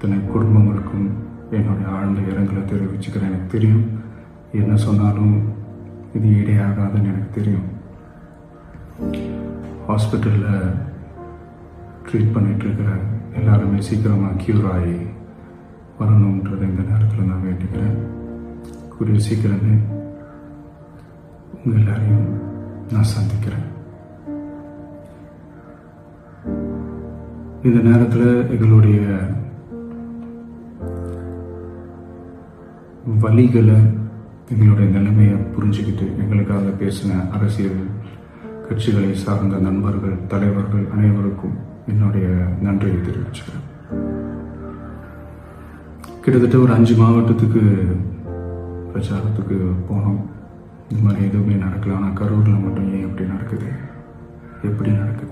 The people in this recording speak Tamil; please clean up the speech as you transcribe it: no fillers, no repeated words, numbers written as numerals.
இத்தனை குடும்பங்களுக்கும் என்னுடைய ஆழ்ந்த இரங்கலை தெரிவிச்சுக்கிறேன். எனக்கு தெரியும், என்ன சொன்னாலும் இது ஈடையாகாதுன்னு எனக்கு தெரியும். ஹாஸ்பிட்டலில் ட்ரீட் பண்ணிகிட்ருக்கிற எல்லாருமே சீக்கிரமாக க்யூர் ஆகி வரணுன்றதை இந்த நேரத்தில் நான் வேண்டிக்கிறேன். கூடிய சீக்கிரமே உங்கள் எல்லாரையும் நான் சந்திக்கிறேன். இந்த நேரத்தில் எங்களுடைய வலிகளை, எங்களுடைய நிலைமையை புரிஞ்சுக்கிட்டு எங்களுக்காக பேசின அரசியல் கட்சிகளை சார்ந்த நண்பர்கள், தலைவர்கள் அனைவருக்கும் என்னுடைய நன்றியை தெரிவிச்சுக்கிறேன். கிட்டத்தட்ட ஒரு 5 மாவட்டத்துக்கு பிரச்சாரத்துக்கு போனோம். இந்த மாதிரி எதுவுமே நடக்கல. ஆனால் கரூரில் மட்டும் ஏன் எப்படி நடக்குது?